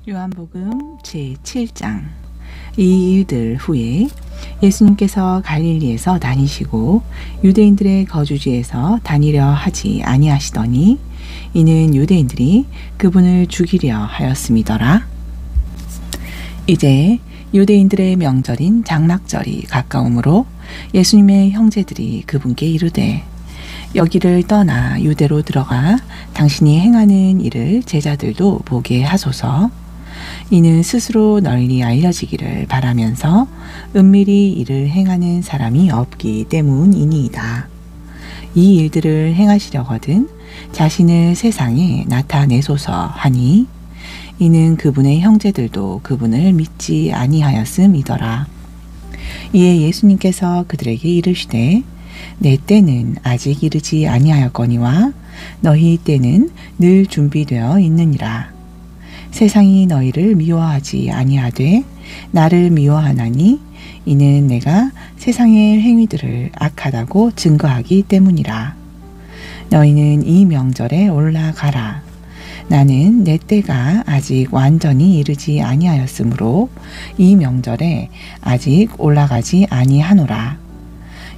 요한복음 제7장. 이 일들 후에 예수님께서 갈릴리에서 다니시고 유대인들의 거주지에서 다니려 하지 아니하시더니 이는 유대인들이 그분을 죽이려 하였음이더라. 이제 유대인들의 명절인 장막절이 가까우므로 예수님의 형제들이 그분께 이르되 여기를 떠나 유대로 들어가 당신이 행하는 일을 제자들도 보게 하소서. 이는 스스로 널리 알려지기를 바라면서 은밀히 이를 행하는 사람이 없기 때문이니이다. 이 일들을 행하시려거든 자신을 세상에 나타내소서 하니 이는 그분의 형제들도 그분을 믿지 아니하였음이더라. 이에 예수님께서 그들에게 이르시되 내 때는 아직 이르지 아니하였거니와 너희 때는 늘 준비되어 있느니라. 세상이 너희를 미워하지 아니하되 나를 미워하나니 이는 내가 세상의 행위들을 악하다고 증거하기 때문이라. 너희는 이 명절에 올라가라. 나는 내 때가 아직 완전히 이르지 아니하였으므로 이 명절에 아직 올라가지 아니하노라.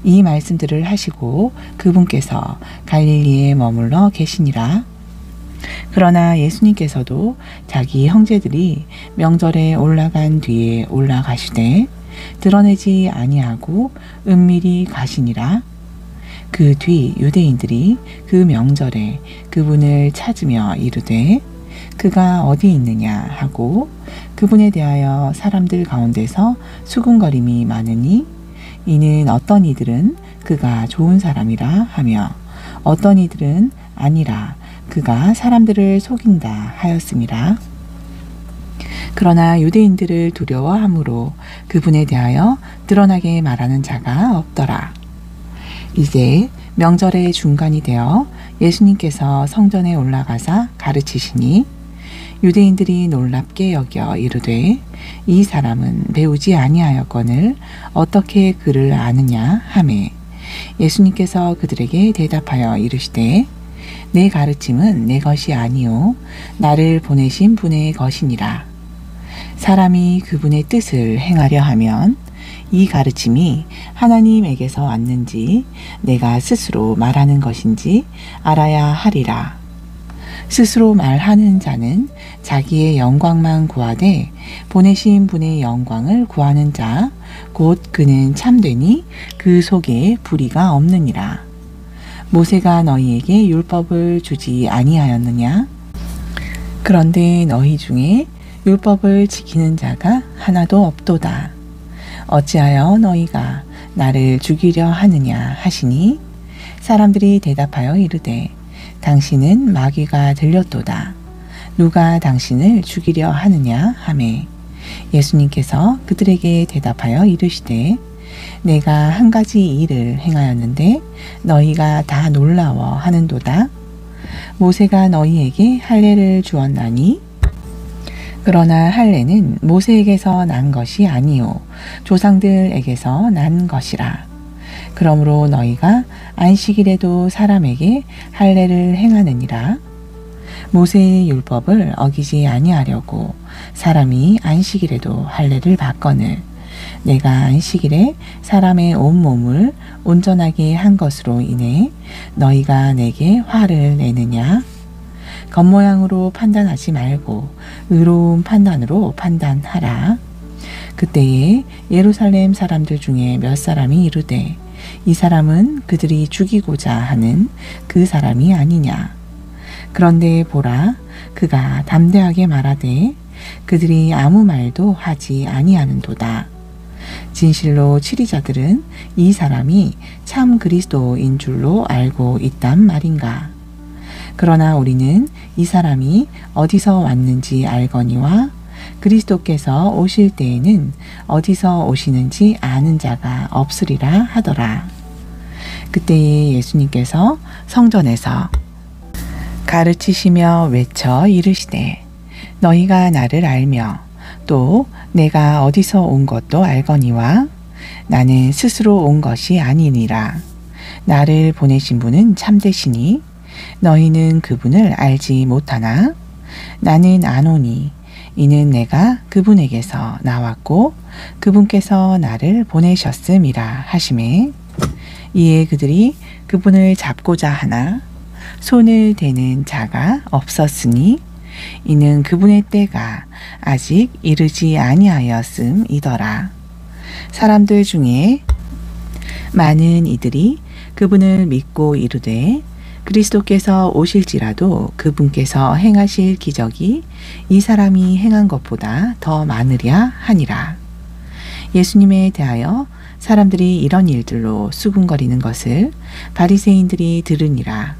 이 말씀들을 하시고 그분께서 갈릴리에 머물러 계시니라. 그러나 예수님께서도 자기 형제들이 명절에 올라간 뒤에 올라가시되 드러내지 아니하고 은밀히 가시니라. 그 뒤 유대인들이 그 명절에 그분을 찾으며 이르되 그가 어디 있느냐 하고 그분에 대하여 사람들 가운데서 수군거림이 많으니 이는 어떤 이들은 그가 좋은 사람이라 하며 어떤 이들은 아니라 그가 사람들을 속인다 하였음이라. 그러나 유대인들을 두려워함으로 그분에 대하여 드러나게 말하는 자가 없더라. 이제 명절의 중간이 되어 예수님께서 성전에 올라가사 가르치시니 유대인들이 놀랍게 여겨 이르되 이 사람은 배우지 아니하였거늘 어떻게 그를 아느냐 하매 예수님께서 그들에게 대답하여 이르시되 내 가르침은 내 것이 아니요 나를 보내신 분의 것이니라. 사람이 그분의 뜻을 행하려 하면 이 가르침이 하나님에게서 왔는지 내가 스스로 말하는 것인지 알아야 하리라. 스스로 말하는 자는 자기의 영광만 구하되 보내신 분의 영광을 구하는 자 곧 그는 참되니 그 속에 불의가 없느니라. 모세가 너희에게 율법을 주지 아니하였느냐? 그런데 너희 중에 율법을 지키는 자가 하나도 없도다. 어찌하여 너희가 나를 죽이려 하느냐 하시니 사람들이 대답하여 이르되 당신은 마귀가 들렸도다. 누가 당신을 죽이려 하느냐 하매 예수님께서 그들에게 대답하여 이르시되 내가 한 가지 일을 행하였는데 너희가 다 놀라워 하는도다. 모세가 너희에게 할례를 주었나니 그러나 할례는 모세에게서 난 것이 아니요 조상들에게서 난 것이라. 그러므로 너희가 안식일에도 사람에게 할례를 행하느니라. 모세의 율법을 어기지 아니하려고 사람이 안식일에도 할례를 받거늘 내가 안식일에 사람의 온몸을 온전하게 한 것으로 인해 너희가 내게 화를 내느냐? 겉모양으로 판단하지 말고 의로운 판단으로 판단하라. 그때에 예루살렘 사람들 중에 몇 사람이 이르되 이 사람은 그들이 죽이고자 하는 그 사람이 아니냐. 그런데 보라 그가 담대하게 말하되 그들이 아무 말도 하지 아니하는도다. 진실로 치리자들은 이 사람이 참 그리스도인 줄로 알고 있단 말인가. 그러나 우리는 이 사람이 어디서 왔는지 알거니와 그리스도께서 오실 때에는 어디서 오시는지 아는 자가 없으리라 하더라. 그때에 예수님께서 성전에서 가르치시며 외쳐 이르시되 너희가 나를 알며 또 내가 어디서 온 것도 알거니와 나는 스스로 온 것이 아니니라. 나를 보내신 분은 참되시니 너희는 그분을 알지 못하나 나는 아노니 이는 내가 그분에게서 나왔고 그분께서 나를 보내셨음이라 하시매 이에 그들이 그분을 잡고자 하나 손을 대는 자가 없었으니 이는 그분의 때가 아직 이르지 아니하였음이더라. 사람들 중에 많은 이들이 그분을 믿고 이르되 그리스도께서 오실지라도 그분께서 행하실 기적이 이 사람이 행한 것보다 더 많으랴 하니라. 예수님에 대하여 사람들이 이런 일들로 수군거리는 것을 바리새인들이 들으니라.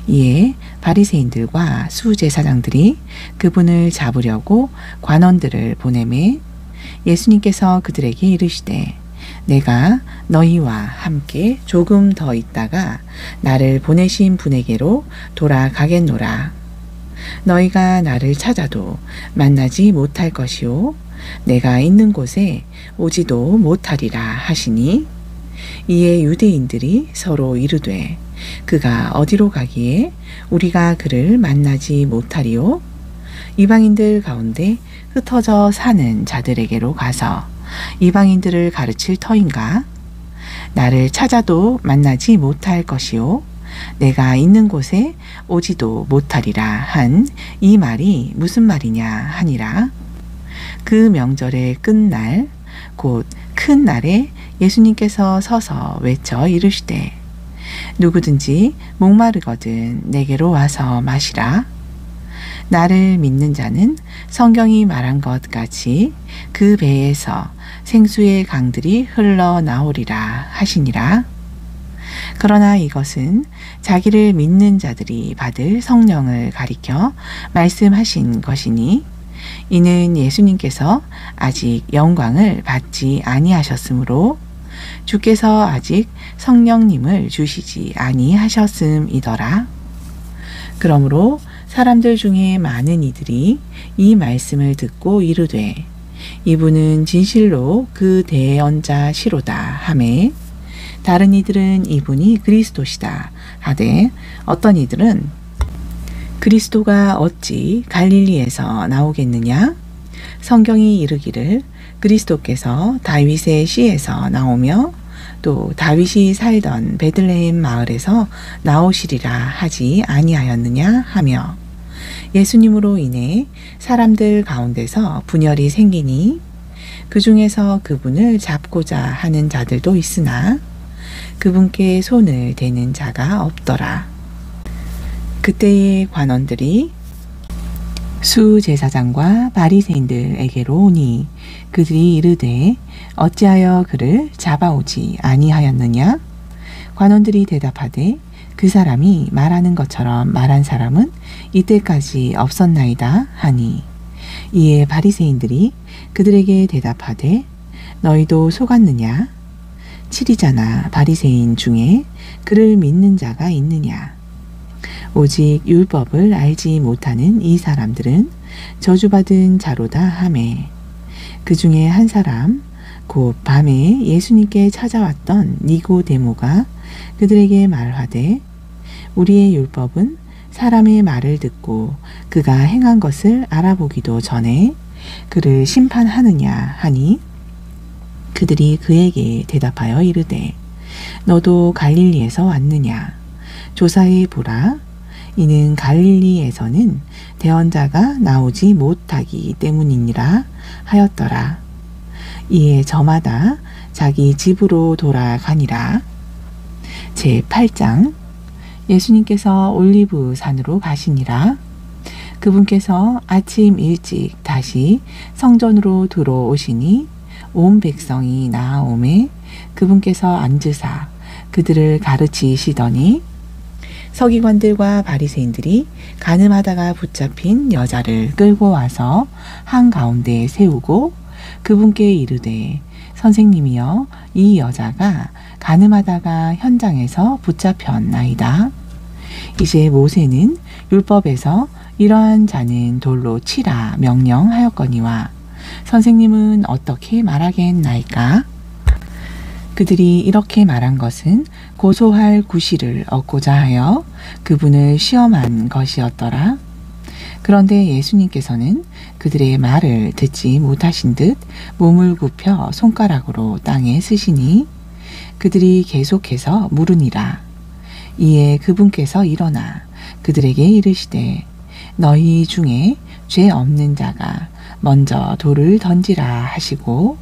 이에 바리새인들과 수제사장들이 그분을 잡으려고 관원들을 보내매 예수님께서 그들에게 이르시되 내가 너희와 함께 조금 더 있다가 나를 보내신 분에게로 돌아가겠노라. 너희가 나를 찾아도 만나지 못할 것이요 내가 있는 곳에 오지도 못하리라 하시니 이에 유대인들이 서로 이르되 그가 어디로 가기에 우리가 그를 만나지 못하리요? 이방인들 가운데 흩어져 사는 자들에게로 가서 이방인들을 가르칠 터인가? 나를 찾아도 만나지 못할 것이요 내가 있는 곳에 오지도 못하리라 한 이 말이 무슨 말이냐 하니라. 그 명절의 끝날 곧 큰 날에 예수님께서 서서 외쳐 이르시되 누구든지 목마르거든 내게로 와서 마시라. 나를 믿는 자는 성경이 말한 것 같이 그 배에서 생수의 강들이 흘러나오리라 하시니라. 그러나 이것은 자기를 믿는 자들이 받을 성령을 가리켜 말씀하신 것이니 이는 예수님께서 아직 영광을 받지 아니하셨으므로 주께서 아직 성령님을 주시지 아니하셨음이더라. 그러므로 사람들 중에 많은 이들이 이 말씀을 듣고 이르되 이분은 진실로 그 대언자시로다 하매 다른 이들은 이분이 그리스도시다 하되 어떤 이들은 그리스도가 어찌 갈릴리에서 나오겠느냐? 성경이 이르기를 그리스도께서 다윗의 씨에서 나오며 또 다윗이 살던 베들레헴 마을에서 나오시리라 하지 아니하였느냐 하며 예수님으로 인해 사람들 가운데서 분열이 생기니 그 중에서 그분을 잡고자 하는 자들도 있으나 그분께 손을 대는 자가 없더라. 그때의 관원들이 수제사장과 바리새인들에게로 오니 그들이 이르되 어찌하여 그를 잡아오지 아니하였느냐? 관원들이 대답하되 그 사람이 말하는 것처럼 말한 사람은 이때까지 없었나이다 하니 이에 바리새인들이 그들에게 대답하되 너희도 속았느냐? 치리자나 바리새인 중에 그를 믿는 자가 있느냐? 오직 율법을 알지 못하는 이 사람들은 저주받은 자로다 하매 그 중에 한 사람 곧 밤에 예수님께 찾아왔던 니고데모가 그들에게 말하되 우리의 율법은 사람의 말을 듣고 그가 행한 것을 알아보기도 전에 그를 심판하느냐 하니 그들이 그에게 대답하여 이르되 너도 갈릴리에서 왔느냐 조사해 보라 이는 갈릴리에서는 대언자가 나오지 못하기 때문이니라 하였더라. 이에 저마다 자기 집으로 돌아가니라. 제8장 예수님께서 올리브 산으로 가시니라. 그분께서 아침 일찍 다시 성전으로 들어오시니 온 백성이 나아오매 그분께서 앉으사 그들을 가르치시더니 서기관들과 바리새인들이 간음하다가 붙잡힌 여자를 끌고 와서 한가운데에 세우고 그분께 이르되 선생님이여 이 여자가 간음하다가 현장에서 붙잡혔나이다. 이제 모세는 율법에서 이러한 자는 돌로 치라 명령하였거니와 선생님은 어떻게 말하겠나이까? 그들이 이렇게 말한 것은 고소할 구실을 얻고자 하여 그분을 시험한 것이었더라. 그런데 예수님께서는 그들의 말을 듣지 못하신 듯 몸을 굽혀 손가락으로 땅에 쓰시니 그들이 계속해서 물으니라. 이에 그분께서 일어나 그들에게 이르시되 너희 중에 죄 없는 자가 먼저 돌을 던지라 하시고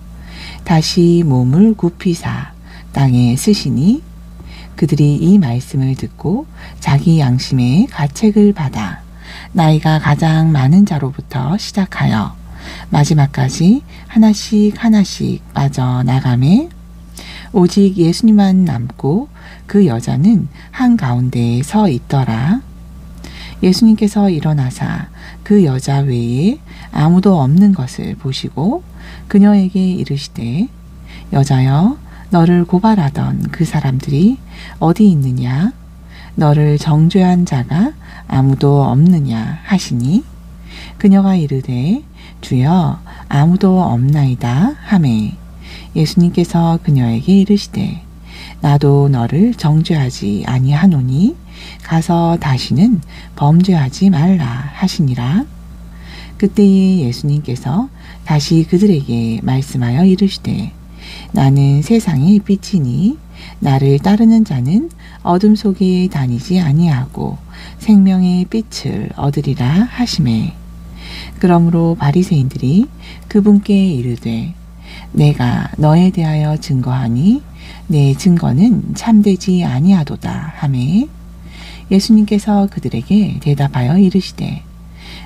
다시 몸을 굽히사 땅에 쓰시니 그들이 이 말씀을 듣고 자기 양심의 가책을 받아 나이가 가장 많은 자로부터 시작하여 마지막까지 하나씩 하나씩 빠져나가매 오직 예수님만 남고 그 여자는 한가운데에 서 있더라. 예수님께서 일어나사 그 여자 외에 아무도 없는 것을 보시고 그녀에게 이르시되 여자여 너를 고발하던 그 사람들이 어디 있느냐? 너를 정죄한 자가 아무도 없느냐 하시니 그녀가 이르되 주여 아무도 없나이다 하매 예수님께서 그녀에게 이르시되 나도 너를 정죄하지 아니하노니 가서 다시는 범죄하지 말라 하시니라. 그때에 예수님께서 다시 그들에게 말씀하여 이르시되 나는 세상의 빛이니 나를 따르는 자는 어둠 속에 다니지 아니하고 생명의 빛을 얻으리라 하시매 그러므로 바리새인들이 그분께 이르되 내가 너에 대하여 증거하니 내 증거는 참되지 아니하도다 하매 예수님께서 그들에게 대답하여 이르시되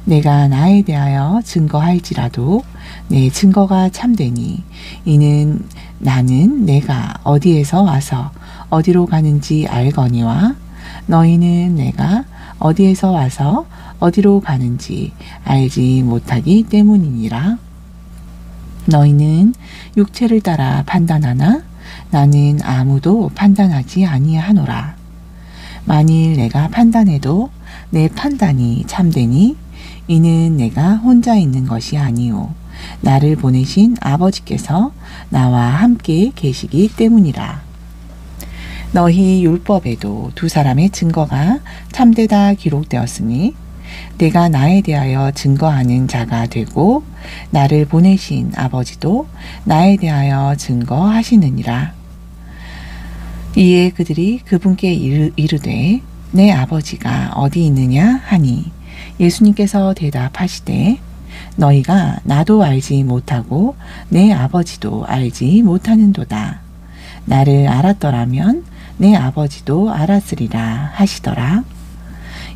내가 나에 대하여 증거할지라도 내 증거가 참되니 이는 나는 내가 어디에서 와서 어디로 가는지 알거니와 너희는 내가 어디에서 와서 어디로 가는지 알지 못하기 때문이니라. 너희는 육체를 따라 판단하나 나는 아무도 판단하지 아니하노라. 만일 내가 판단해도 내 판단이 참되니 이는 내가 혼자 있는 것이 아니오 나를 보내신 아버지께서 나와 함께 계시기 때문이라. 너희 율법에도 두 사람의 증거가 참되다 기록되었으니 내가 나에 대하여 증거하는 자가 되고 나를 보내신 아버지도 나에 대하여 증거하시느니라. 이에 그들이 그분께 이르되 내 아버지가 어디 있느냐 하니 예수님께서 대답하시되 너희가 나도 알지 못하고 내 아버지도 알지 못하는도다. 나를 알았더라면 내 아버지도 알았으리라 하시더라.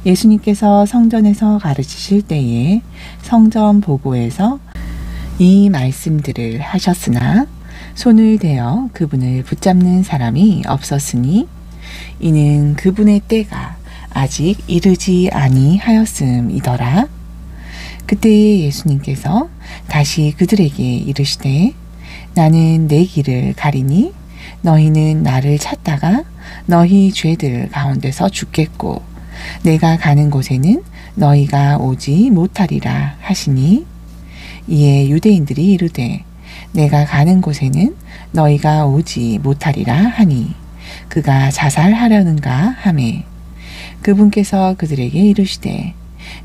예수님께서 성전에서 가르치실 때에 성전 보고에서 이 말씀들을 하셨으나 손을 대어 그분을 붙잡는 사람이 없었으니 이는 그분의 때가 아직 이르지 아니하였음이더라. 그때에 예수님께서 다시 그들에게 이르시되 나는 내 길을 가리니 너희는 나를 찾다가 너희 죄들 가운데서 죽겠고 내가 가는 곳에는 너희가 오지 못하리라 하시니 이에 유대인들이 이르되 내가 가는 곳에는 너희가 오지 못하리라 하니 그가 자살하려는가 하매 그분께서 그들에게 이르시되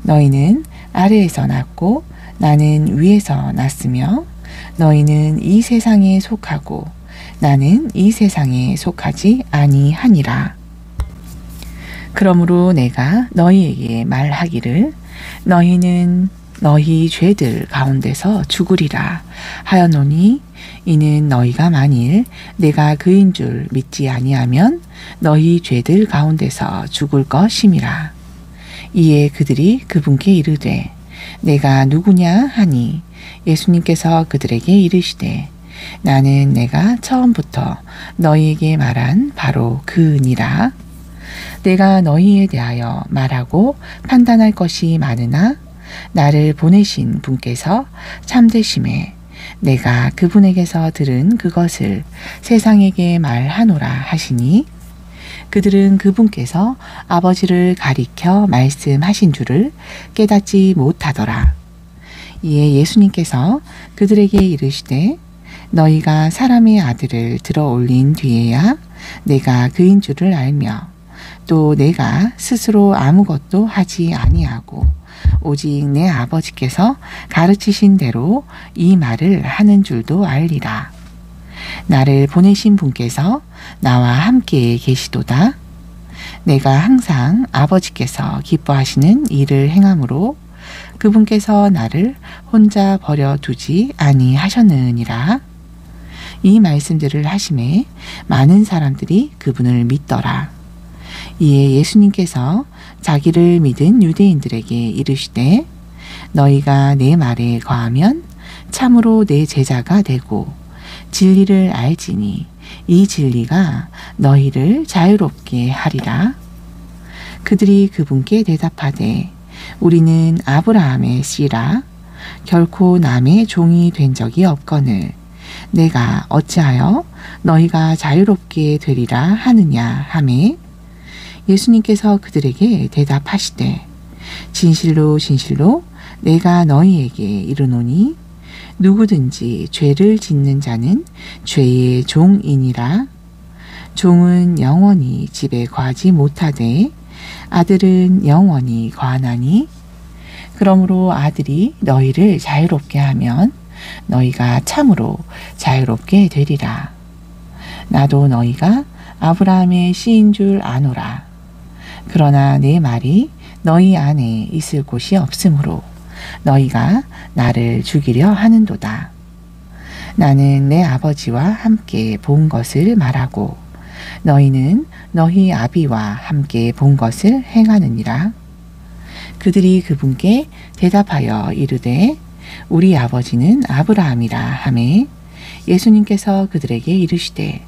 너희는 아래에서 났고 나는 위에서 났으며 너희는 이 세상에 속하고 나는 이 세상에 속하지 아니하니라. 그러므로 내가 너희에게 말하기를 너희는 너희 죄들 가운데서 죽으리라 하였노니 이는 너희가 만일 내가 그인 줄 믿지 아니하면 너희 죄들 가운데서 죽을 것임이라. 이에 그들이 그분께 이르되 내가 누구냐 하니 예수님께서 그들에게 이르시되 나는 내가 처음부터 너희에게 말한 바로 그니라. 내가 너희에 대하여 말하고 판단할 것이 많으나 나를 보내신 분께서 참되심에 내가 그분에게서 들은 그것을 세상에게 말하노라 하시니 그들은 그분께서 아버지를 가리켜 말씀하신 줄을 깨닫지 못하더라. 이에 예수님께서 그들에게 이르시되 너희가 사람의 아들을 들어 올린 뒤에야 내가 그인 줄을 알며 또 내가 스스로 아무것도 하지 아니하고 오직 내 아버지께서 가르치신 대로 이 말을 하는 줄도 알리라. 나를 보내신 분께서 나와 함께 계시도다. 내가 항상 아버지께서 기뻐하시는 일을 행함으로 그분께서 나를 혼자 버려두지 아니하셨느니라. 이 말씀들을 하심에 많은 사람들이 그분을 믿더라. 이에 예수님께서 자기를 믿은 유대인들에게 이르시되 너희가 내 말에 거하면 참으로 내 제자가 되고 진리를 알지니 이 진리가 너희를 자유롭게 하리라. 그들이 그분께 대답하되 우리는 아브라함의 씨라 결코 남의 종이 된 적이 없거늘 내가 어찌하여 너희가 자유롭게 되리라 하느냐 하매 예수님께서 그들에게 대답하시되 진실로 진실로 내가 너희에게 이르노니 누구든지 죄를 짓는 자는 죄의 종이니라. 종은 영원히 집에 거하지 못하되 아들은 영원히 거하나니 그러므로 아들이 너희를 자유롭게 하면 너희가 참으로 자유롭게 되리라. 나도 너희가 아브라함의 씨인 줄 아노라. 그러나 내 말이 너희 안에 있을 곳이 없으므로 너희가 나를 죽이려 하는도다. 나는 내 아버지와 함께 본 것을 말하고 너희는 너희 아비와 함께 본 것을 행하느니라. 그들이 그분께 대답하여 이르되 우리 아버지는 아브라함이라 하매 예수님께서 그들에게 이르시되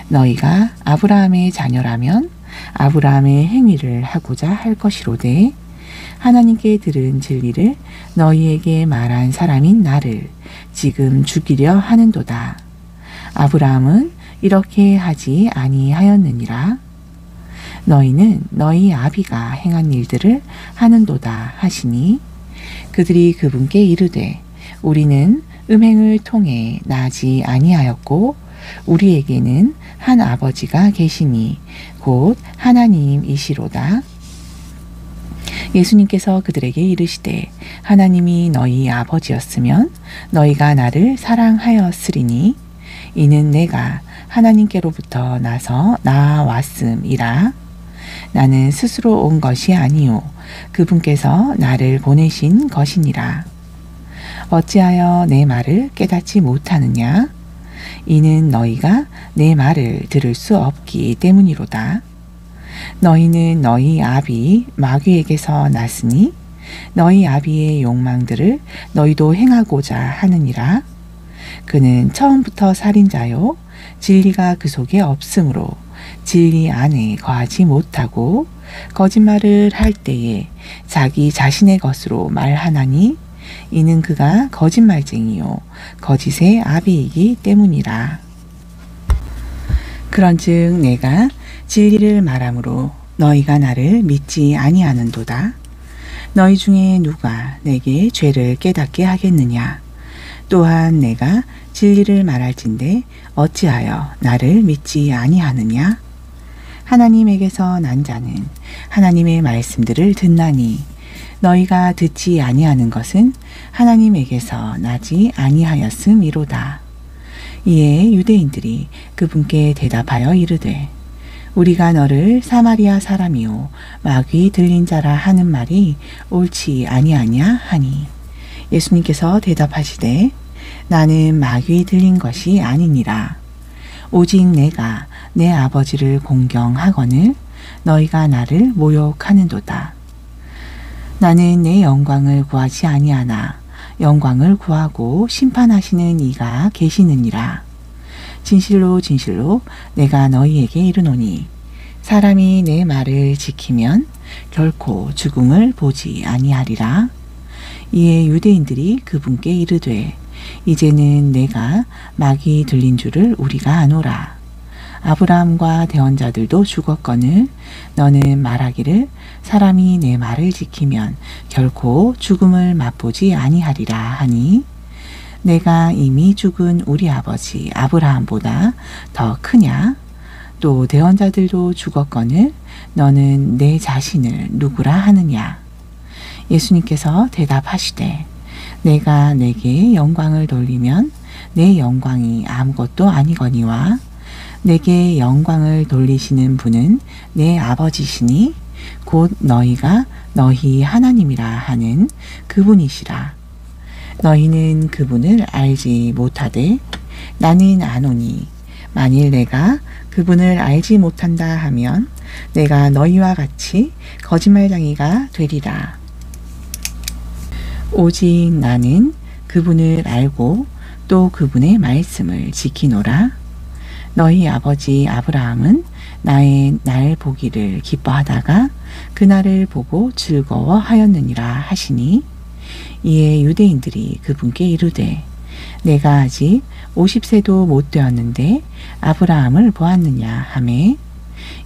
너희가 아브라함의 자녀라면 아브라함의 행위를 하고자 할 것이로되 하나님께 들은 진리를 너희에게 말한 사람인 나를 지금 죽이려 하는도다. 아브라함은 이렇게 하지 아니하였느니라. 너희는 너희 아비가 행한 일들을 하는도다 하시니 그들이 그분께 이르되 우리는 음행을 통해 나지 아니하였고 우리에게는 한 아버지가 계시니 곧 하나님이시로다. 예수님께서 그들에게 이르시되 하나님이 너희 아버지였으면 너희가 나를 사랑하였으리니 이는 내가 하나님께로부터 나서 나아왔음이라. 나는 스스로 온 것이 아니요 그분께서 나를 보내신 것이니라. 어찌하여 내 말을 깨닫지 못하느냐? 이는 너희가 내 말을 들을 수 없기 때문이로다. 너희는 너희 아비 마귀에게서 났으니 너희 아비의 욕망들을 너희도 행하고자 하느니라. 그는 처음부터 살인자요 진리가 그 속에 없으므로 진리 안에 거하지 못하고 거짓말을 할 때에 자기 자신의 것으로 말하나니 이는 그가 거짓말쟁이요 거짓의 아비이기 때문이라. 그런즉 내가 진리를 말함으로 너희가 나를 믿지 아니하는도다. 너희 중에 누가 내게 죄를 깨닫게 하겠느냐? 또한 내가 진리를 말할진대 어찌하여 나를 믿지 아니하느냐? 하나님에게서 난 자는 하나님의 말씀들을 듣나니 너희가 듣지 아니하는 것은 하나님에게서 나지 아니하였음이로다. 이에 유대인들이 그분께 대답하여 이르되 우리가 너를 사마리아 사람이요 마귀 들린 자라 하는 말이 옳지 아니하냐 하니 예수님께서 대답하시되 나는 마귀 들린 것이 아니니라. 오직 내가 내 아버지를 공경하거늘 너희가 나를 모욕하는도다. 나는 내 영광을 구하지 아니하나 영광을 구하고 심판하시는 이가 계시느니라. 진실로 진실로 내가 너희에게 이르노니 사람이 내 말을 지키면 결코 죽음을 보지 아니하리라. 이에 유대인들이 그분께 이르되 이제는 내가 마귀 들린 줄을 우리가 아노라. 아브라함과 대언자들도 죽었거늘 너는 말하기를 사람이 내 말을 지키면 결코 죽음을 맛보지 아니하리라 하니 내가 이미 죽은 우리 아버지 아브라함보다 더 크냐? 또 대언자들도 죽었거늘 너는 내 자신을 누구라 하느냐? 예수님께서 대답하시되 내가 내게 영광을 돌리면 내 영광이 아무것도 아니거니와 내게 영광을 돌리시는 분은 내 아버지시니 곧 너희가 너희 하나님이라 하는 그분이시라. 너희는 그분을 알지 못하되 나는 아노니 만일 내가 그분을 알지 못한다 하면 내가 너희와 같이 거짓말쟁이가 되리라. 오직 나는 그분을 알고 또 그분의 말씀을 지키노라. 너희 아버지 아브라함은 나의 날 보기를 기뻐하다가 그날을 보고 즐거워하였느니라 하시니 이에 유대인들이 그분께 이르되 내가 아직 50세도 못 되었는데 아브라함을 보았느냐 하매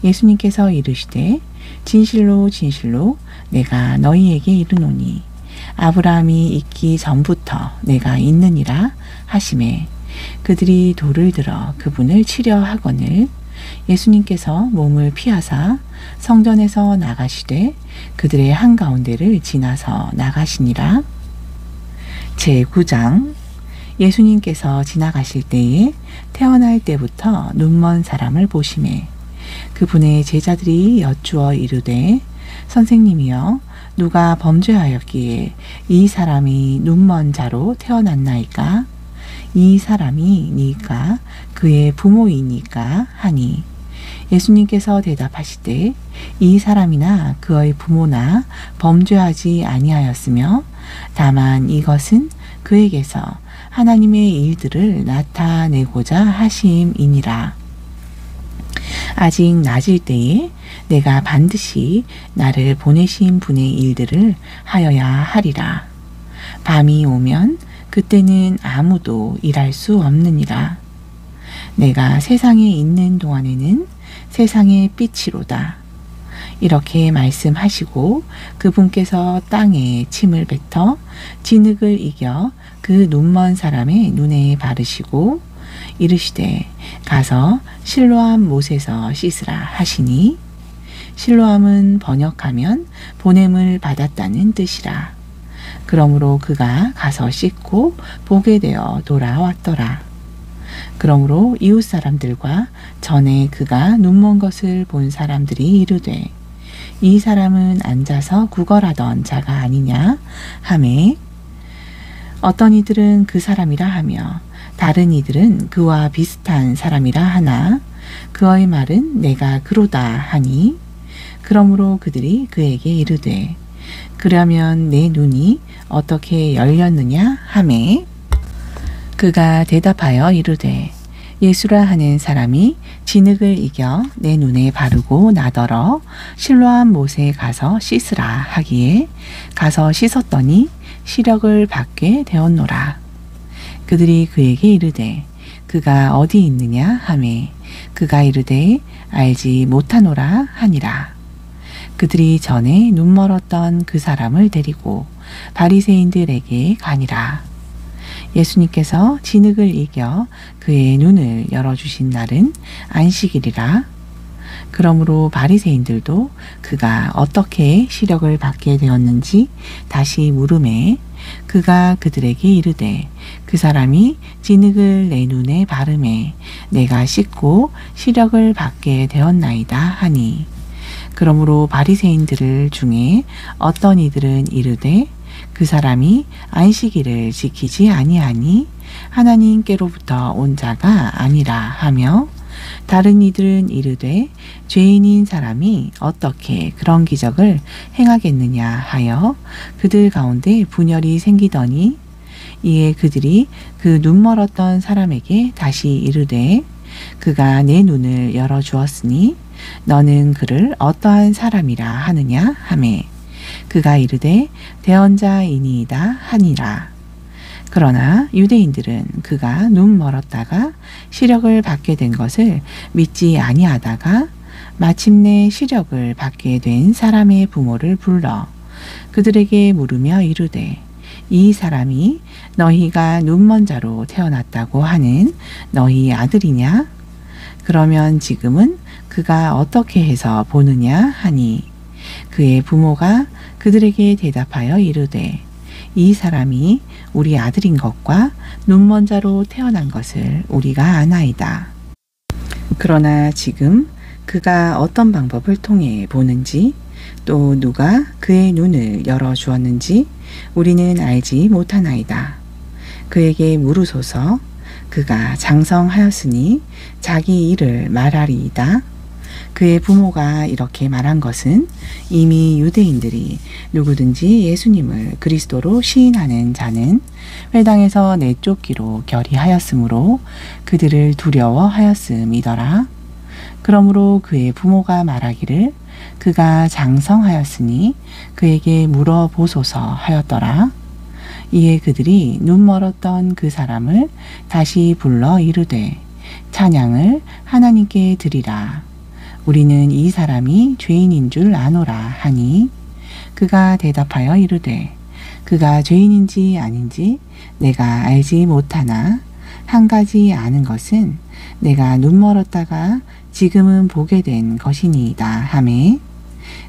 예수님께서 이르시되 진실로 진실로 내가 너희에게 이르노니 아브라함이 있기 전부터 내가 있느니라 하시매 그들이 돌을 들어 그분을 치려 하거늘 예수님께서 몸을 피하사 성전에서 나가시되 그들의 한가운데를 지나서 나가시니라. 제9장 예수님께서 지나가실 때에 태어날 때부터 눈먼 사람을 보시매 그분의 제자들이 여쭈어 이르되 선생님이여 누가 범죄하였기에 이 사람이 눈먼 자로 태어났나이까? 이 사람이니까 그의 부모이니까 하니 예수님께서 대답하시되 이 사람이나 그의 부모나 범죄하지 아니하였으며 다만 이것은 그에게서 하나님의 일들을 나타내고자 하심이니라. 아직 낮을 때에 내가 반드시 나를 보내신 분의 일들을 하여야 하리라. 밤이 오면 그때는 아무도 일할 수 없느니라. 내가 세상에 있는 동안에는 세상의 빛이로다. 이렇게 말씀하시고 그분께서 땅에 침을 뱉어 진흙을 이겨 그 눈먼 사람의 눈에 바르시고 이르시되 가서 실로암 못에서 씻으라 하시니 실로암은 번역하면 보냄을 받았다는 뜻이라. 그러므로 그가 가서 씻고 보게 되어 돌아왔더라. 그러므로 이웃 사람들과 전에 그가 눈먼 것을 본 사람들이 이르되 이 사람은 앉아서 구걸하던 자가 아니냐 하매 어떤 이들은 그 사람이라 하며 다른 이들은 그와 비슷한 사람이라 하나 그의 말은 내가 그로다 하니 그러므로 그들이 그에게 이르되 그러면 내 눈이 어떻게 열렸느냐 하매 그가 대답하여 이르되 예수라 하는 사람이 진흙을 이겨 내 눈에 바르고 나더러 실로암 못에 가서 씻으라 하기에 가서 씻었더니 시력을 받게 되었노라. 그들이 그에게 이르되 그가 어디 있느냐 하매 그가 이르되 알지 못하노라 하니라. 그들이 전에 눈멀었던 그 사람을 데리고 바리새인들에게 가니라. 예수님께서 진흙을 이겨 그의 눈을 열어주신 날은 안식일이라. 그러므로 바리새인들도 그가 어떻게 시력을 받게 되었는지 다시 물으매 그가 그들에게 이르되 그 사람이 진흙을 내 눈에 바르매 내가 씻고 시력을 받게 되었나이다 하니 그러므로 바리새인들 중에 어떤 이들은 이르되 그 사람이 안식일을 지키지 아니하니 하나님께로부터 온 자가 아니라 하며 다른 이들은 이르되 죄인인 사람이 어떻게 그런 기적을 행하겠느냐 하여 그들 가운데 분열이 생기더니 이에 그들이 그 눈멀었던 사람에게 다시 이르되 그가 내 눈을 열어주었으니 너는 그를 어떠한 사람이라 하느냐 하매 그가 이르되 대언자이니이다 하니라. 그러나 유대인들은 그가 눈 멀었다가 시력을 받게 된 것을 믿지 아니하다가 마침내 시력을 받게 된 사람의 부모를 불러 그들에게 물으며 이르되 이 사람이 너희가 눈먼 자로 태어났다고 하는 너희 아들이냐? 그러면 지금은 그가 어떻게 해서 보느냐 하니 그의 부모가 그들에게 대답하여 이르되 이 사람이 우리 아들인 것과 눈먼 자로 태어난 것을 우리가 아나이다. 그러나 지금 그가 어떤 방법을 통해 보는지 또 누가 그의 눈을 열어 주었는지 우리는 알지 못하나이다. 그에게 물으소서. 그가 장성하였으니 자기 일을 말하리이다. 그의 부모가 이렇게 말한 것은 이미 유대인들이 누구든지 예수님을 그리스도로 시인하는 자는 회당에서 내쫓기로 결의하였으므로 그들을 두려워하였음이더라. 그러므로 그의 부모가 말하기를 그가 장성하였으니 그에게 물어보소서 하였더라. 이에 그들이 눈멀었던 그 사람을 다시 불러 이르되 찬양을 하나님께 드리라. 우리는 이 사람이 죄인인 줄 아노라 하니 그가 대답하여 이르되 그가 죄인인지 아닌지 내가 알지 못하나 한 가지 아는 것은 내가 눈멀었다가 지금은 보게 된 것이니이다 하매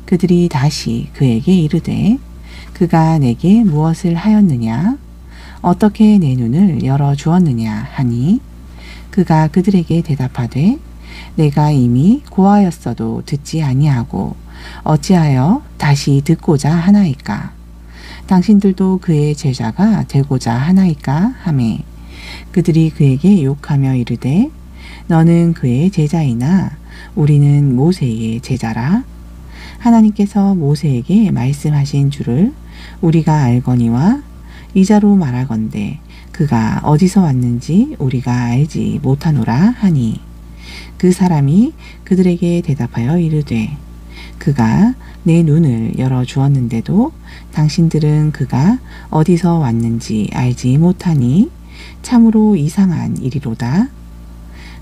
그들이 다시 그에게 이르되 그가 내게 무엇을 하였느냐 어떻게 내 눈을 열어 주었느냐 하니 그가 그들에게 대답하되 내가 이미 고하였어도 듣지 아니하고 어찌하여 다시 듣고자 하나이까 당신들도 그의 제자가 되고자 하나이까 하매 그들이 그에게 욕하며 이르되 너는 그의 제자이나 우리는 모세의 제자라. 하나님께서 모세에게 말씀하신 줄을 우리가 알거니와 이자로 말하건대 그가 어디서 왔는지 우리가 알지 못하노라 하니 그 사람이 그들에게 대답하여 이르되 그가 내 눈을 열어 주었는데도 당신들은 그가 어디서 왔는지 알지 못하니 참으로 이상한 일이로다.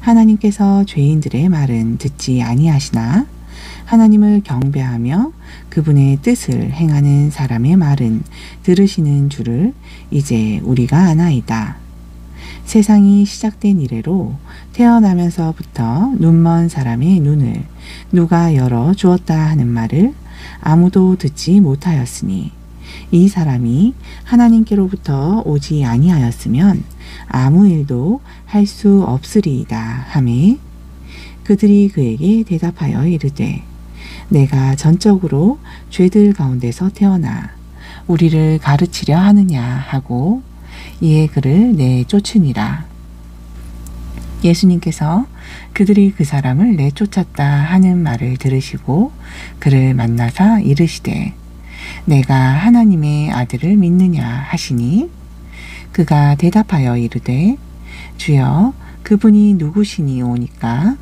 하나님께서 죄인들의 말은 듣지 아니하시나 하나님을 경배하며 그분의 뜻을 행하는 사람의 말은 들으시는 줄을 이제 우리가 아나이다. 세상이 시작된 이래로 태어나면서부터 눈먼 사람의 눈을 누가 열어 주었다 하는 말을 아무도 듣지 못하였으니 이 사람이 하나님께로부터 오지 아니하였으면 아무 일도 할 수 없으리이다 하매 그들이 그에게 대답하여 이르되 내가 전적으로 죄들 가운데서 태어나 우리를 가르치려 하느냐 하고 이에 그를 내쫓으니라. 예수님께서 그들이 그 사람을 내쫓았다 하는 말을 들으시고 그를 만나사 이르시되 내가 하나님의 아들을 믿느냐 하시니 그가 대답하여 이르되 주여 그분이 누구시니오니까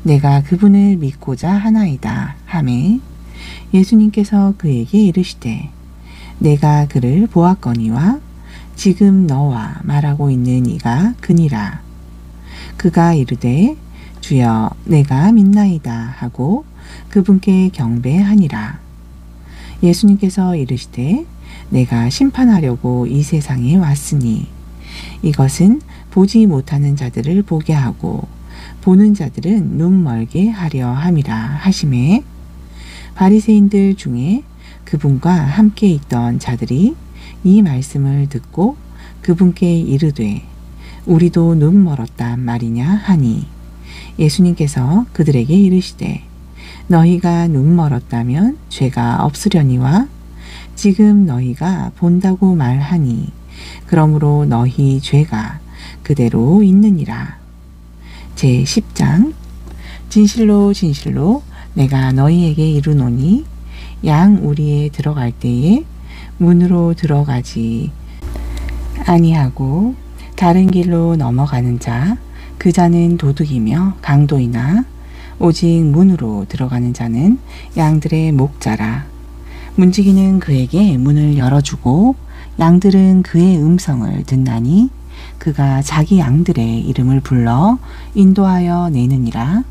내가 그분을 믿고자 하나이다 하매 예수님께서 그에게 이르시되 내가 그를 보았거니와 지금 너와 말하고 있는 이가 그니라. 그가 이르되 주여 내가 믿나이다 하고 그분께 경배하니라. 예수님께서 이르시되 내가 심판하려고 이 세상에 왔으니 이것은 보지 못하는 자들을 보게 하고 보는 자들은 눈 멀게 하려 함이라 하시매 바리새인들 중에 그분과 함께 있던 자들이 이 말씀을 듣고 그분께 이르되 우리도 눈 멀었단 말이냐 하니 예수님께서 그들에게 이르시되 너희가 눈 멀었다면 죄가 없으려니와 지금 너희가 본다고 말하니 그러므로 너희 죄가 그대로 있느니라. 제10장 진실로 진실로 내가 너희에게 이르노니 양 우리에 들어갈 때에 문으로 들어가지 아니하고 다른 길로 넘어가는 자 그 자는 도둑이며 강도이나 오직 문으로 들어가는 자는 양들의 목자라. 문지기는 그에게 문을 열어주고 양들은 그의 음성을 듣나니 그가 자기 양들의 이름을 불러 인도하여 내느니라.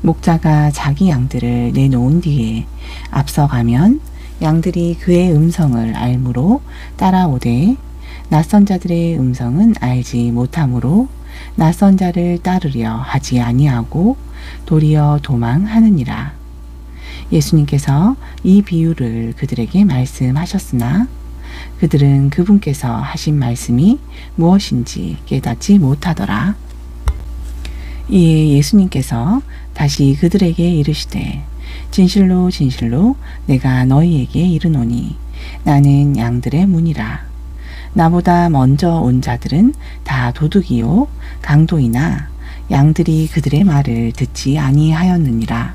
목자가 자기 양들을 내놓은 뒤에 앞서가면 양들이 그의 음성을 알므로 따라오되 낯선 자들의 음성은 알지 못하므로 낯선 자를 따르려 하지 아니하고 도리어 도망하느니라. 예수님께서 이 비유를 그들에게 말씀하셨으나 그들은 그분께서 하신 말씀이 무엇인지 깨닫지 못하더라. 이에 예수님께서 다시 그들에게 이르시되 진실로 진실로 내가 너희에게 이르노니 나는 양들의 문이라. 나보다 먼저 온 자들은 다 도둑이요 강도이나 양들이 그들의 말을 듣지 아니하였느니라.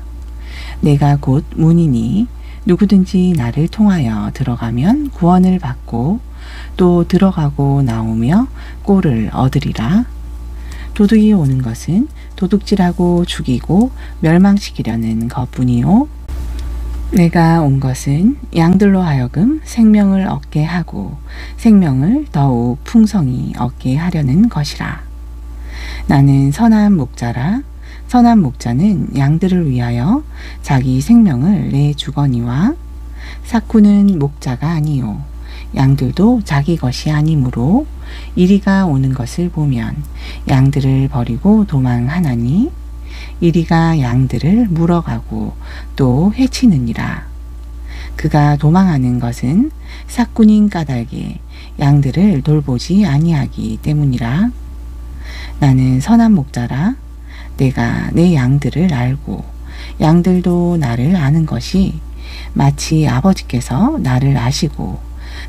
내가 곧 문이니 누구든지 나를 통하여 들어가면 구원을 받고 또 들어가고 나오며 꼴을 얻으리라. 도둑이 오는 것은 도둑질하고 죽이고 멸망시키려는 것뿐이요 내가 온 것은 양들로 하여금 생명을 얻게 하고 생명을 더욱 풍성히 얻게 하려는 것이라. 나는 선한 목자라. 선한 목자는 양들을 위하여 자기 생명을 내주거니와 삭구는 목자가 아니요 양들도 자기 것이 아니므로 이리가 오는 것을 보면 양들을 버리고 도망하나니 이리가 양들을 물어가고 또 해치느니라. 그가 도망하는 것은 삭군인 까닭에 양들을 돌보지 아니하기 때문이라. 나는 선한 목자라. 내가 내 양들을 알고 양들도 나를 아는 것이 마치 아버지께서 나를 아시고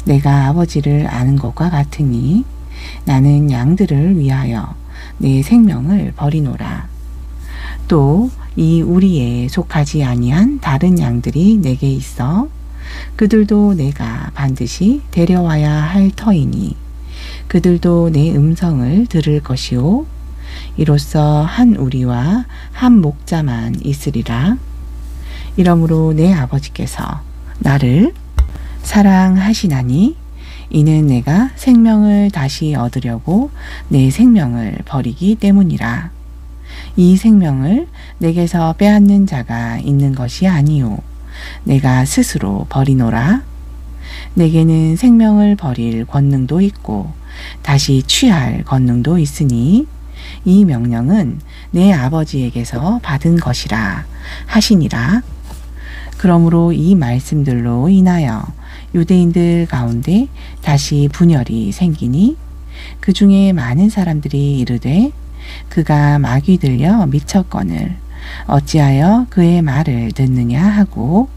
내가 아버지를 아는 것과 같으니 나는 양들을 위하여 내 생명을 버리노라. 또 이 우리에 속하지 아니한 다른 양들이 내게 있어 그들도 내가 반드시 데려와야 할 터이니 그들도 내 음성을 들을 것이요 이로써 한 우리와 한 목자만 있으리라. 이러므로 내 아버지께서 나를 사랑하시나니 이는 내가 생명을 다시 얻으려고 내 생명을 버리기 때문이라. 이 생명을 내게서 빼앗는 자가 있는 것이 아니요 내가 스스로 버리노라. 내게는 생명을 버릴 권능도 있고 다시 취할 권능도 있으니 이 명령은 내 아버지에게서 받은 것이라 하시니라. 그러므로 이 말씀들로 인하여 유대인들 가운데 다시 분열이 생기니 그 중에 많은 사람들이 이르되 그가 마귀 들려 미쳤거늘 어찌하여 그의 말을 듣느냐 하고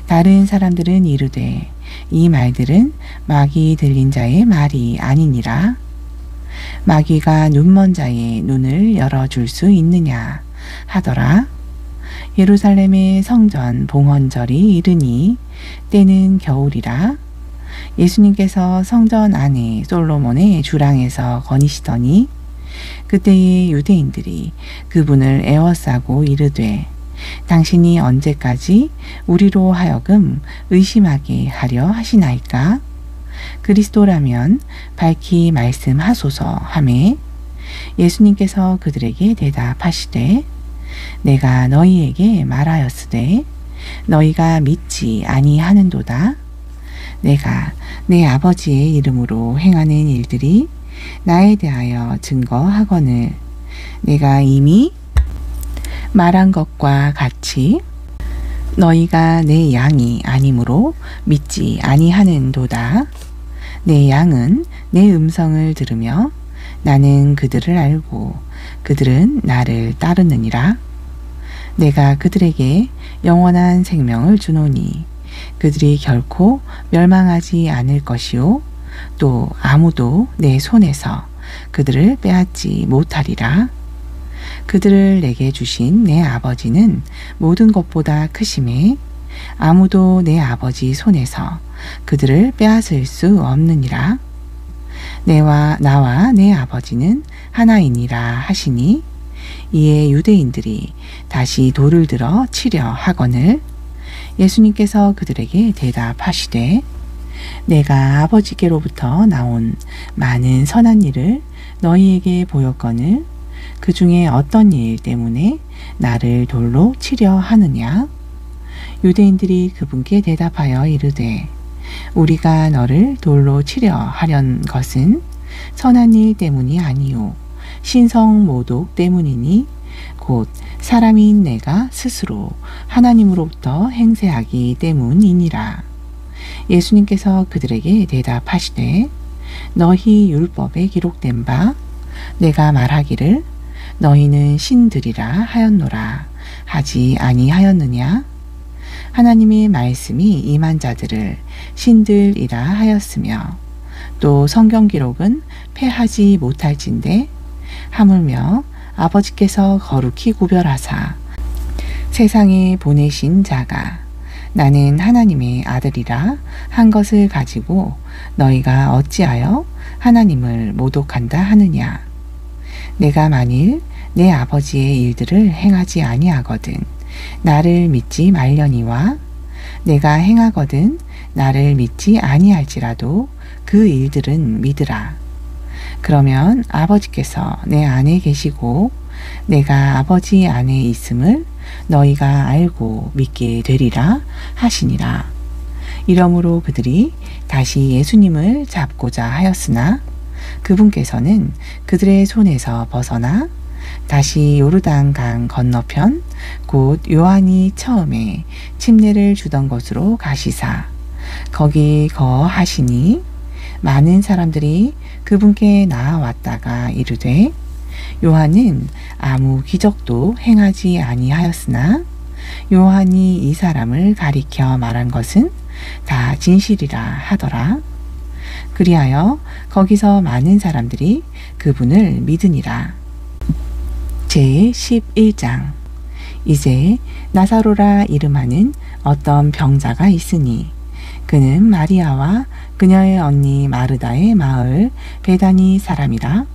다른 사람들은 이르되 이 말들은 마귀 들린 자의 말이 아니니라. 마귀가 눈먼 자의 눈을 열어줄 수 있느냐 하더라. 예루살렘의 성전 봉헌절이 이르니 때는 겨울이라. 예수님께서 성전 안에 솔로몬의 주랑에서 거니시더니 그때의 유대인들이 그분을 애워싸고 이르되 당신이 언제까지 우리로 하여금 의심하게 하려 하시나이까? 그리스도라면 밝히 말씀하소서 하매 예수님께서 그들에게 대답하시되 내가 너희에게 말하였으되 너희가 믿지 아니하는도다. 내가 내 아버지의 이름으로 행하는 일들이 나에 대하여 증거하거늘 내가 이미 말한 것과 같이 너희가 내 양이 아니므로 믿지 아니하는도다. 내 양은 내 음성을 들으며 나는 그들을 알고 그들은 나를 따르느니라. 내가 그들에게 영원한 생명을 주노니 그들이 결코 멸망하지 않을 것이요 또 아무도 내 손에서 그들을 빼앗지 못하리라. 그들을 내게 주신 내 아버지는 모든 것보다 크심에 아무도 내 아버지 손에서 그들을 빼앗을 수 없느니라. 나와 내 아버지는 하나이니라 하시니 이에 유대인들이 다시 돌을 들어 치려 하거늘 예수님께서 그들에게 대답하시되 내가 아버지께로부터 나온 많은 선한 일을 너희에게 보였거늘 그 중에 어떤 일 때문에 나를 돌로 치려 하느냐? 유대인들이 그분께 대답하여 이르되 우리가 너를 돌로 치려 하련 것은 선한 일 때문이 아니요 신성 모독 때문이니 곧 사람인 내가 스스로 하나님으로부터 행세하기 때문이니라. 예수님께서 그들에게 대답하시되 너희 율법에 기록된 바 내가 말하기를 너희는 신들이라 하였노라 하지 아니하였느냐? 하나님의 말씀이 임한 자들을 신들이라 하였으며 또 성경 기록은 패하지 못할진대 하물며 아버지께서 거룩히 구별하사 세상에 보내신 자가 나는 하나님의 아들이라 한 것을 가지고 너희가 어찌하여 하나님을 모독한다 하느냐? 내가 만일 내 아버지의 일들을 행하지 아니하거든 나를 믿지 말려니와 내가 행하거든 나를 믿지 아니할지라도 그 일들은 믿으라. 그러면 아버지께서 내 안에 계시고 내가 아버지 안에 있음을 너희가 알고 믿게 되리라 하시니라. 이러므로 그들이 다시 예수님을 잡고자 하였으나 그분께서는 그들의 손에서 벗어나 다시 요르단 강 건너편 곧 요한이 처음에 침례를 주던 곳으로 가시사 거기 거하시니 많은 사람들이 그분께 나아왔다가 이르되 요한은 아무 기적도 행하지 아니하였으나 요한이 이 사람을 가리켜 말한 것은 다 진실이라 하더라. 그리하여 거기서 많은 사람들이 그분을 믿으니라. 제11장 이제 나사로라 이름하는 어떤 병자가 있으니 그는 마리아와 그녀의 언니 마르다의 마을 베다니 사람이라.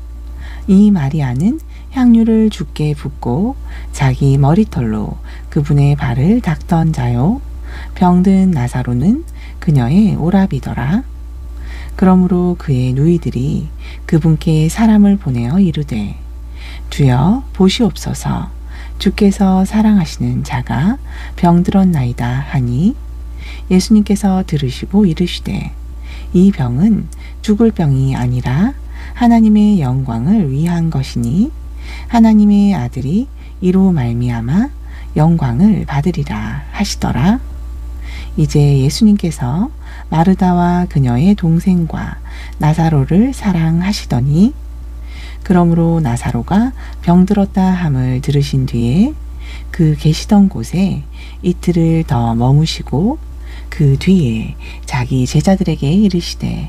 이 마리아는 향유를 주께 붓고 자기 머리털로 그분의 발을 닦던 자요 병든 나사로는 그녀의 오라비더라. 그러므로 그의 누이들이 그분께 사람을 보내어 이르되 주여 보시옵소서 주께서 사랑하시는 자가 병들었나이다 하니 예수님께서 들으시고 이르시되 이 병은 죽을 병이 아니라 하나님의 영광을 위한 것이니 하나님의 아들이 이로 말미암아 영광을 받으리라 하시더라. 이제 예수님께서 마르다와 그녀의 동생과 나사로를 사랑하시더니 그러므로 나사로가 병들었다 함을 들으신 뒤에 그 계시던 곳에 이틀을 더 머무시고 그 뒤에 자기 제자들에게 이르시되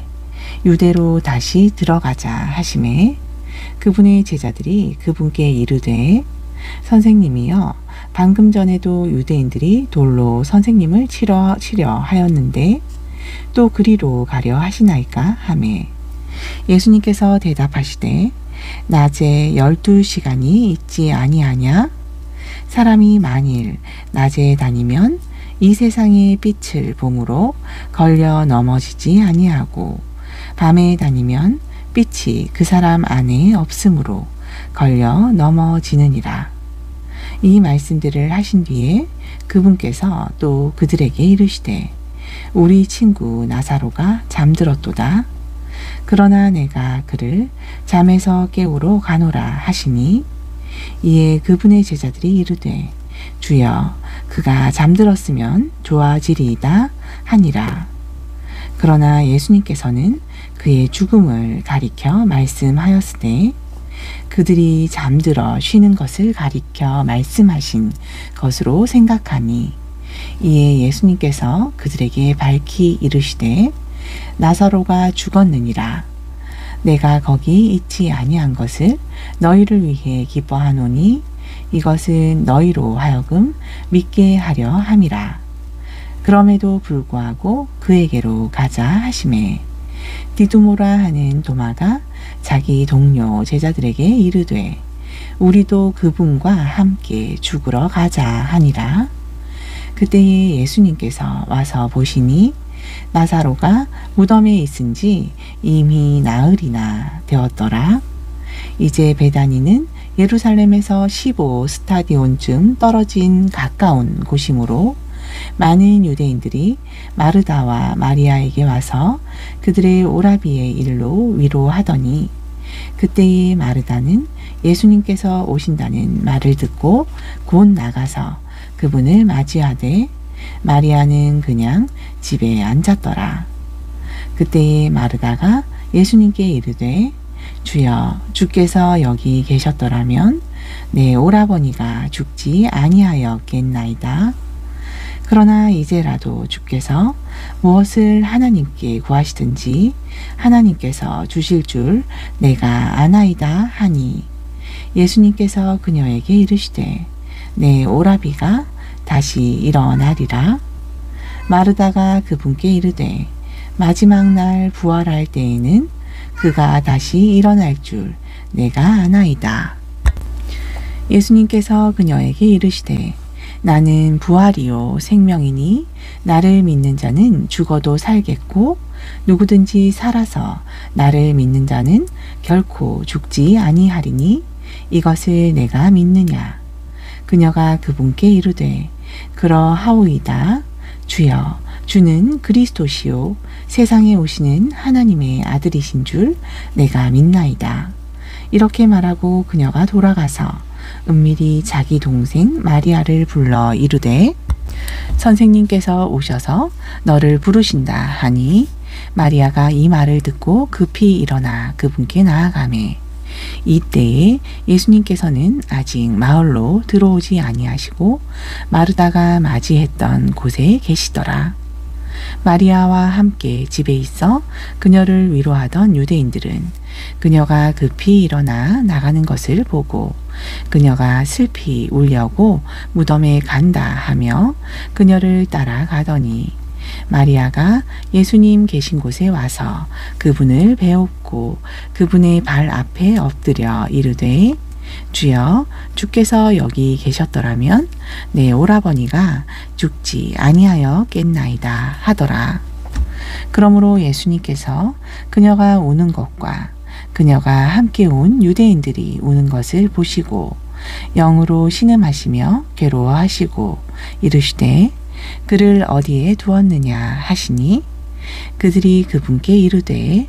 유대로 다시 들어가자 하시매 그분의 제자들이 그분께 이르되 선생님이여 방금 전에도 유대인들이 돌로 선생님을 치려 하였는데 또 그리로 가려 하시나이까 하매 예수님께서 대답하시되 낮에 12시간이 있지 아니하냐? 사람이 만일 낮에 다니면 이 세상의 빛을 봄으로 걸려 넘어지지 아니하고 밤에 다니면 빛이 그 사람 안에 없으므로 걸려 넘어지느니라. 이 말씀들을 하신 뒤에 그분께서 또 그들에게 이르시되 우리 친구 나사로가 잠들었도다. 그러나 내가 그를 잠에서 깨우러 가노라 하시니 이에 그분의 제자들이 이르되 주여 그가 잠들었으면 좋아지리이다 하니라. 그러나 예수님께서는 그의 죽음을 가리켜 말씀하였으되 그들이 잠들어 쉬는 것을 가리켜 말씀하신 것으로 생각하니 이에 예수님께서 그들에게 밝히 이르시되 나사로가 죽었느니라. 내가 거기 있지 아니한 것을 너희를 위해 기뻐하노니 이것은 너희로 하여금 믿게 하려 함이라. 그럼에도 불구하고 그에게로 가자 하시매 디두모라 하는 도마가 자기 동료 제자들에게 이르되 우리도 그분과 함께 죽으러 가자 하니라. 그때에 예수님께서 와서 보시니 나사로가 무덤에 있은지 이미 나흘이나 되었더라. 이제 베다니는 예루살렘에서 15스타디온쯤 떨어진 가까운 곳이므로 많은 유대인들이 마르다와 마리아에게 와서 그들의 오라비의 일로 위로하더니 그때에 마르다는 예수님께서 오신다는 말을 듣고 곧 나가서 그분을 맞이하되 마리아는 그냥 집에 앉았더라. 그때에 마르다가 예수님께 이르되 주여 주께서 여기 계셨더라면 내 오라버니가 죽지 아니하였겠나이다. 그러나 이제라도 주께서 무엇을 하나님께 구하시든지 하나님께서 주실 줄 내가 아나이다 하니 예수님께서 그녀에게 이르시되 내 오라비가 다시 일어나리라. 마르다가 그분께 이르되 마지막 날 부활할 때에는 그가 다시 일어날 줄 내가 아나이다. 예수님께서 그녀에게 이르시되 나는 부활이요 생명이니 나를 믿는 자는 죽어도 살겠고 누구든지 살아서 나를 믿는 자는 결코 죽지 아니하리니 이것을 내가 믿느냐. 그녀가 그분께 이르되 그러하오이다. 주여 주는 그리스도시요 세상에 오시는 하나님의 아들이신 줄 내가 믿나이다. 이렇게 말하고 그녀가 돌아가서 은밀히 자기 동생 마리아를 불러 이르되 선생님께서 오셔서 너를 부르신다 하니 마리아가 이 말을 듣고 급히 일어나 그분께 나아가매 이때에 예수님께서는 아직 마을로 들어오지 아니하시고 마르다가 맞이했던 곳에 계시더라. 마리아와 함께 집에 있어 그녀를 위로하던 유대인들은 그녀가 급히 일어나 나가는 것을 보고 그녀가 슬피 울려고 무덤에 간다 하며 그녀를 따라가더니 마리아가 예수님 계신 곳에 와서 그분을 배웁고 그분의 발 앞에 엎드려 이르되 주여 주께서 여기 계셨더라면 내 오라버니가 죽지 아니하였겠나이다 하더라. 그러므로 예수님께서 그녀가 우는 것과 그녀가 함께 온 유대인들이 우는 것을 보시고 영으로 신음하시며 괴로워하시고 이르시되 그를 어디에 두었느냐 하시니 그들이 그분께 이르되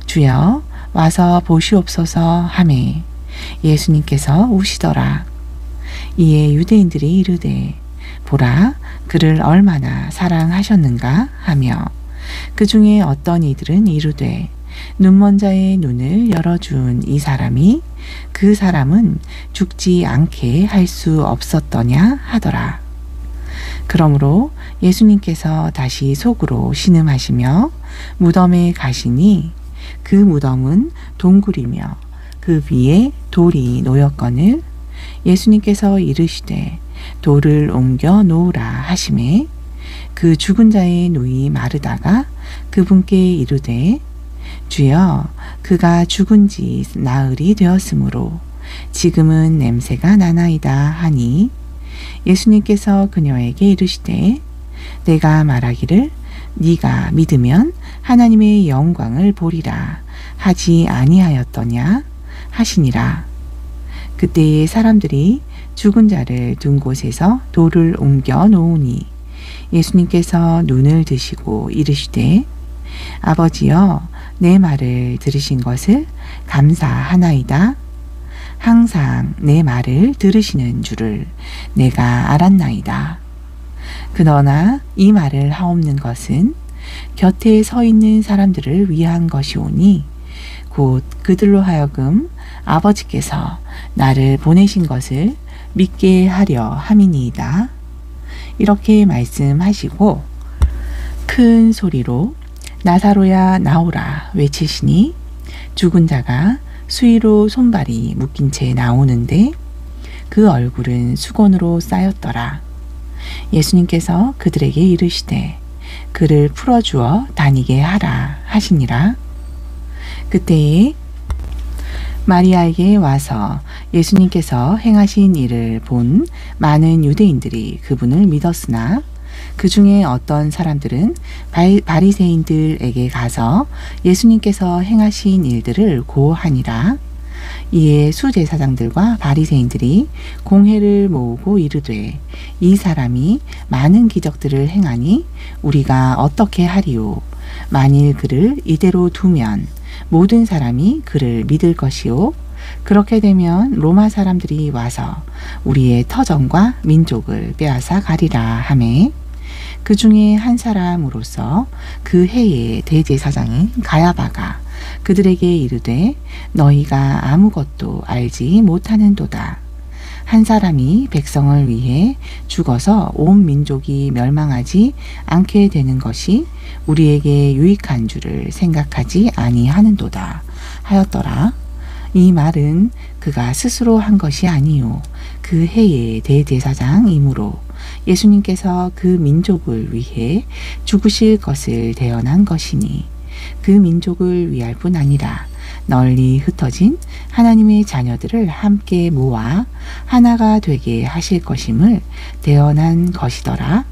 주여 와서 보시옵소서 하매 예수님께서 우시더라. 이에 유대인들이 이르되 보라 그를 얼마나 사랑하셨는가 하며 그 중에 어떤 이들은 이르되 눈먼 자의 눈을 열어준 이 사람이 그 사람은 죽지 않게 할 수 없었더냐 하더라. 그러므로 예수님께서 다시 속으로 신음하시며 무덤에 가시니 그 무덤은 동굴이며 그 위에 돌이 놓였거늘 예수님께서 이르시되 돌을 옮겨 놓으라 하시매 그 죽은 자의 누이 마르다가 그분께 이르되 주여 그가 죽은 지 나흘이 되었으므로 지금은 냄새가 나나이다 하니 예수님께서 그녀에게 이르시되 내가 말하기를 네가 믿으면 하나님의 영광을 보리라 하지 아니하였더냐 하시니라. 그때에 사람들이 죽은 자를 둔 곳에서 돌을 옮겨 놓으니 예수님께서 눈을 드시고 이르시되 아버지여 내 말을 들으신 것을 감사하나이다. 항상 내 말을 들으시는 줄을 내가 알았나이다. 그러나 이 말을 하옵는 것은 곁에 서 있는 사람들을 위한 것이오니 곧 그들로 하여금 아버지께서 나를 보내신 것을 믿게 하려 함이니이다. 이렇게 말씀하시고 큰 소리로 나사로야 나오라 외치시니 죽은 자가 수의로 손발이 묶인 채 나오는데 그 얼굴은 수건으로 쌓였더라. 예수님께서 그들에게 이르시되 그를 풀어주어 다니게 하라 하시니라. 그때에 마리아에게 와서 예수님께서 행하신 일을 본 많은 유대인들이 그분을 믿었으나 그 중에 어떤 사람들은 바리새인들에게 가서 예수님께서 행하신 일들을 고하니라. 이에 수제사장들과 바리새인들이 공회를 모으고 이르되 이 사람이 많은 기적들을 행하니 우리가 어떻게 하리요? 만일 그를 이대로 두면 모든 사람이 그를 믿을 것이요 그렇게 되면 로마 사람들이 와서 우리의 터전과 민족을 빼앗아 가리라 하매 그 중에 한 사람으로서 그 해의 대제사장인 가야바가 그들에게 이르되 너희가 아무것도 알지 못하는도다. 한 사람이 백성을 위해 죽어서 온 민족이 멸망하지 않게 되는 것이 우리에게 유익한 줄을 생각하지 아니하는도다 하였더라. 이 말은 그가 스스로 한 것이 아니요 그 해의 대제사장이므로 예수님께서 그 민족을 위해 죽으실 것을 대언한 것이니 그 민족을 위할 뿐 아니라 널리 흩어진 하나님의 자녀들을 함께 모아 하나가 되게 하실 것임을 대언한 것이더라.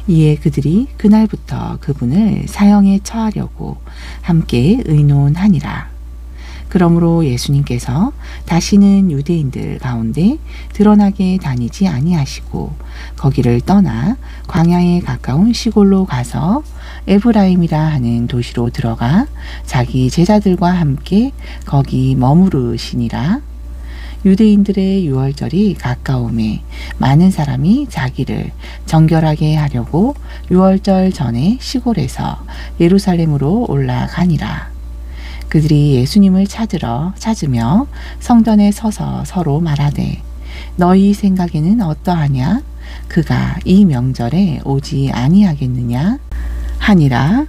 이에 그들이 그날부터 그분을 사형에 처하려고 함께 의논하니라. 그러므로 예수님께서 다시는 유대인들 가운데 드러나게 다니지 아니하시고 거기를 떠나 광야에 가까운 시골로 가서 에브라임이라 하는 도시로 들어가 자기 제자들과 함께 거기 머무르시니라. 유대인들의 유월절이 가까움에 많은 사람이 자기를 정결하게 하려고 유월절 전에 시골에서 예루살렘으로 올라가니라. 그들이 예수님을 찾으며 성전에 서서 서로 말하되 너희 생각에는 어떠하냐? 그가 이 명절에 오지 아니하겠느냐? 하니라.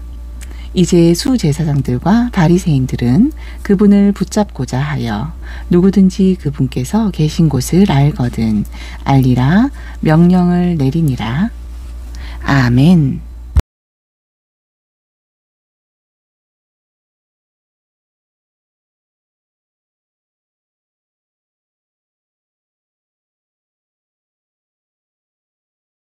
이제 수제사장들과 바리새인들은 그분을 붙잡고자 하여 누구든지 그분께서 계신 곳을 알거든 알리라 명령을 내리니라. 아멘.